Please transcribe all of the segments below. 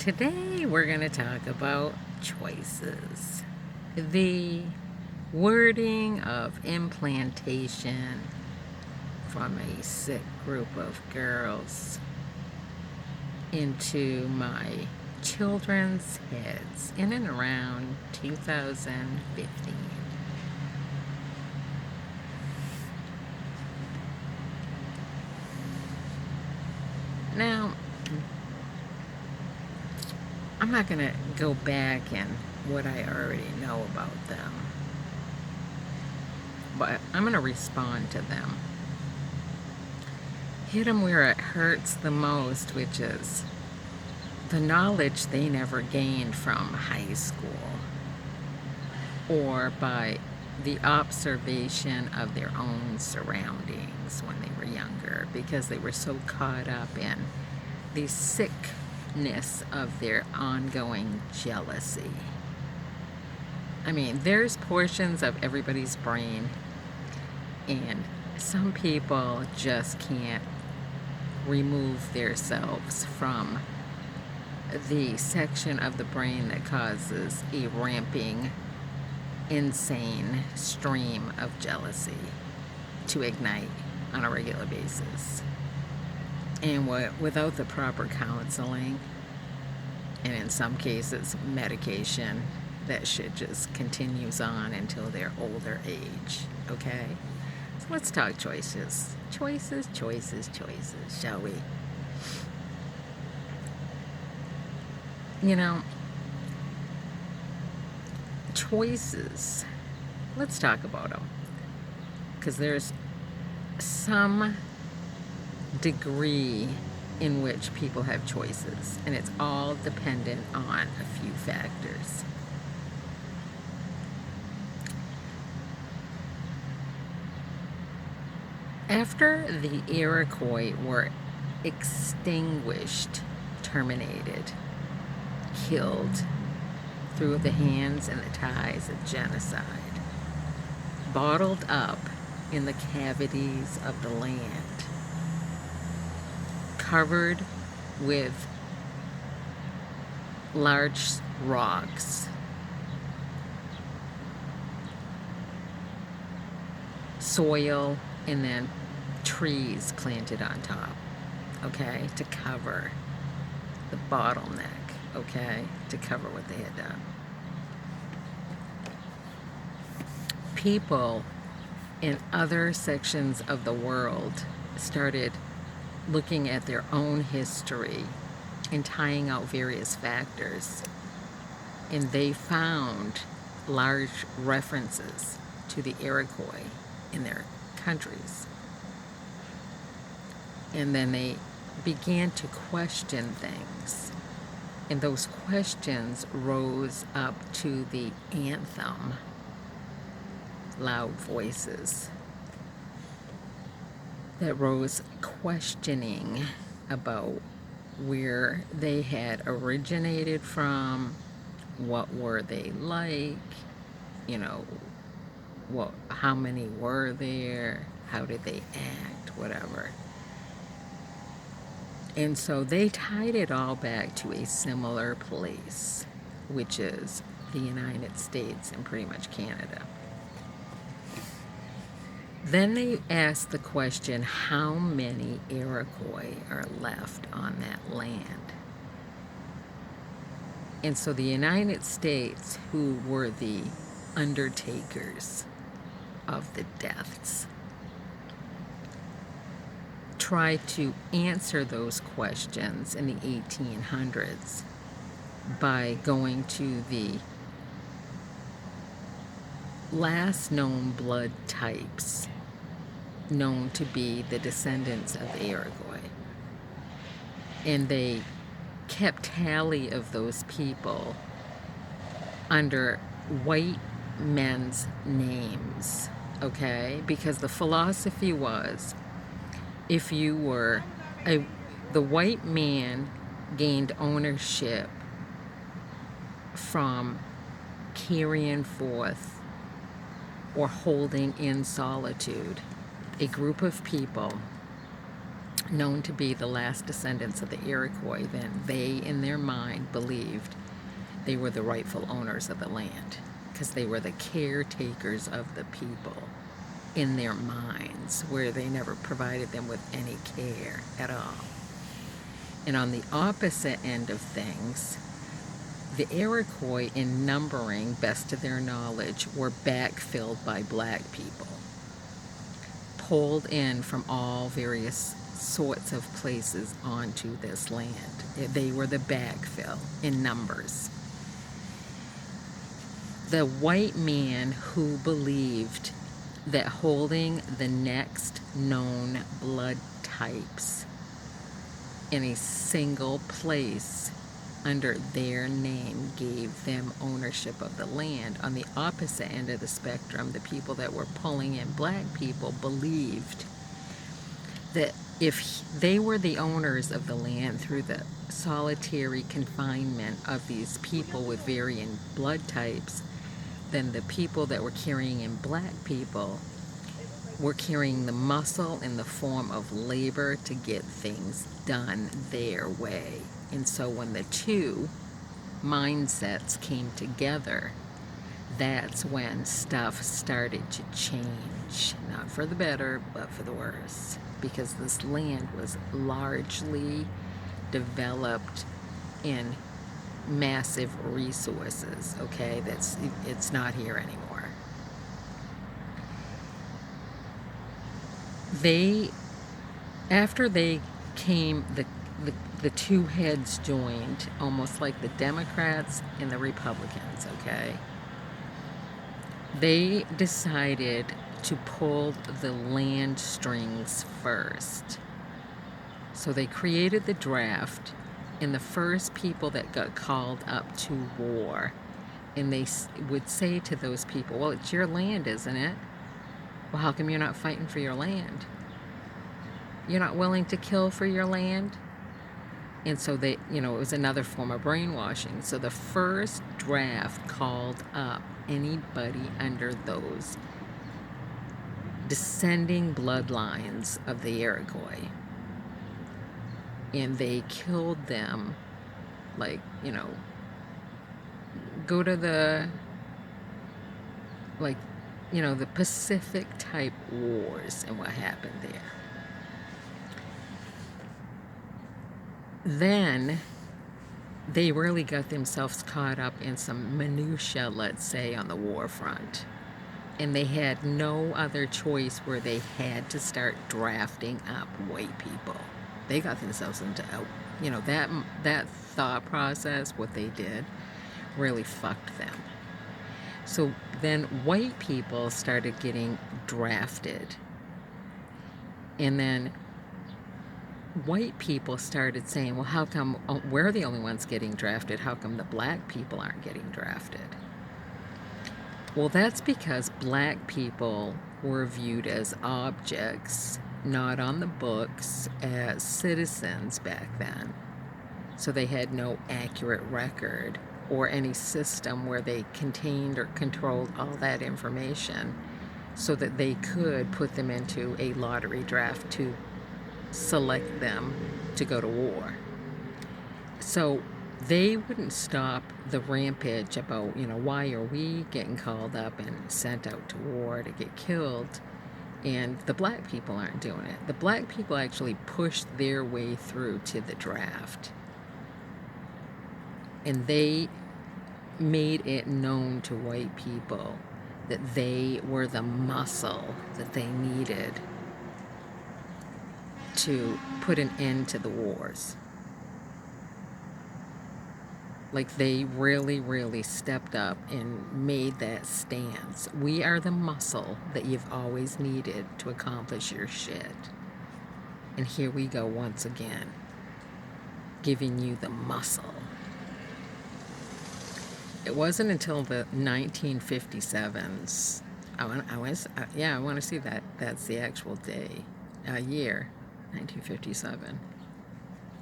Today we're going to talk about choices. The wording of implantation from a sick group of girls into my children's heads in and around 2015. Now, I'm not going to go back and what I already know about them, but I'm going to respond to them. Hit them where it hurts the most, which is the knowledge they never gained from high school or by the observation of their own surroundings when they were younger, because they were so caught up in the sickness of their ongoing jealousy. I mean, there's portions of everybody's brain, and some people just can't remove themselves from the section of the brain that causes a ramping, insane stream of jealousy to ignite on a regular basis. And without the proper counseling, and in some cases medication, that shit just continues on until their older age. Okay? So let's talk choices. Choices, shall we? You know, choices, let's talk about them, because there's some degree in which people have choices, and it's all dependent on a few factors. After the Iroquois were extinguished, terminated, killed through the hands and the ties of genocide, bottled up in the cavities of the land, covered with large rocks, soil, and then trees planted on top, okay, to cover the bottleneck, okay, to cover what they had done. People in other sections of the world started looking at their own history and tying out various factors, and they found large references to the Iroquois in their countries. And then they began to question things, and those questions rose up to the anthem, loud voices that rose questioning about where they had originated from, what were they like, you know, how many were there, how did they act, whatever. And so they tied it all back to a similar place, which is the United States and pretty much Canada. Then they asked the question, how many Iroquois are left on that land? And so the United States, who were the undertakers of the deaths, tried to answer those questions in the 1800s by going to the last known blood types known to be the descendants of the Iroquois. And they kept tally of those people under white men's names, okay? Because the philosophy was, if you were the white man gained ownership from carrying forth or holding in solitude a group of people known to be the last descendants of the Iroquois, then they, in their mind, believed they were the rightful owners of the land because they were the caretakers of the people in their minds, where they never provided them with any care at all. And on the opposite end of things, the Iroquois, in numbering, best to their knowledge, were backfilled by black people, pulled in from all various sorts of places onto this land. They were the backfill in numbers. The white man who believed that holding the next known blood types in a single place under their name gave them ownership of the land. On the opposite end of the spectrum, the people that were pulling in black people believed that if they were the owners of the land through the solitary confinement of these people with varying blood types, then the people that were carrying in black people were carrying the muscle in the form of labor to get things done their way. And so when the two mindsets came together, that's when stuff started to change. Not for the better, but for the worse. Because this land was largely developed in massive resources, okay? It's not here anymore. After they came, the two heads joined, almost like the Democrats and the Republicans, okay? They decided to pull the land strings first. So they created the draft, and the first people that got called up to war, and they would say to those people, well, it's your land, isn't it? Well, how come you're not fighting for your land? You're not willing to kill for your land? And so they, it was another form of brainwashing. So the first draft called up anybody under those descending bloodlines of the Iroquois. And they killed them, like, go to the, like, the Pacific type wars and what happened there. Then they really got themselves caught up in some minutia, let's say, on the war front. And they had no other choice where they had to start drafting up white people. They got themselves into, that thought process, what they did, really fucked them. So then white people started getting drafted. And then white people started saying, well, how come we're the only ones getting drafted? How come the black people aren't getting drafted? Well, that's because black people were viewed as objects, not on the books, as citizens back then. So they had no accurate record or any system where they contained or controlled all that information so that they could put them into a lottery draft to select them to go to war. So they wouldn't stop the rampage about, why are we getting called up and sent out to war to get killed, and the black people aren't doing it. The black people actually pushed their way through to the draft, and they made it known to white people that they were the muscle that they needed to put an end to the wars. Like, they really, really stepped up and made that stance. We are the muscle that you've always needed to accomplish your shit. And here we go once again, giving you the muscle. It wasn't until the 1957s. I want to see that. That's the actual day, year, 1957,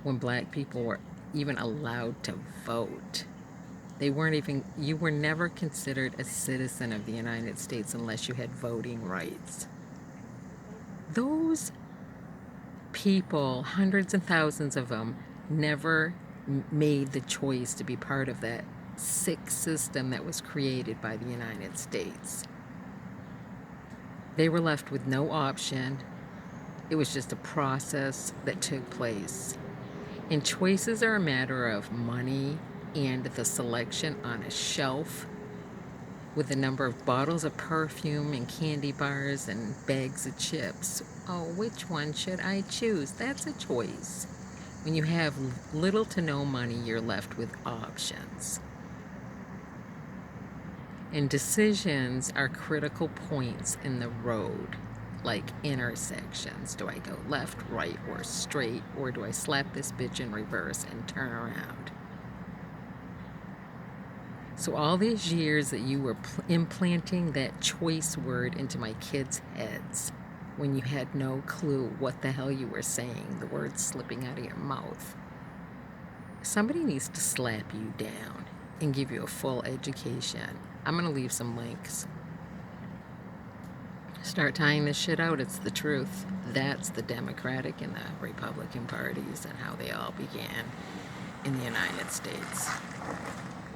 when black people were even allowed to vote. You were never considered a citizen of the United States unless you had voting rights. Those people, hundreds and thousands of them, never made the choice to be part of that sick system that was created by the United States. They were left with no option. It was just a process that took place. And choices are a matter of money and the selection on a shelf with the number of bottles of perfume and candy bars and bags of chips. Oh, which one should I choose? That's a choice. When you have little to no money, you're left with options. And decisions are critical points in the road, like intersections. Do I go left, right, or straight? Or do I slap this bitch in reverse and turn around? So all these years that you were implanting that choice word into my kids' heads when you had no clue what the hell you were saying, the words slipping out of your mouth, somebody needs to slap you down and give you a full education. I'm going to leave some links. Start tying this shit out. It's the truth. That's the Democratic and the Republican parties and how they all began in the United States.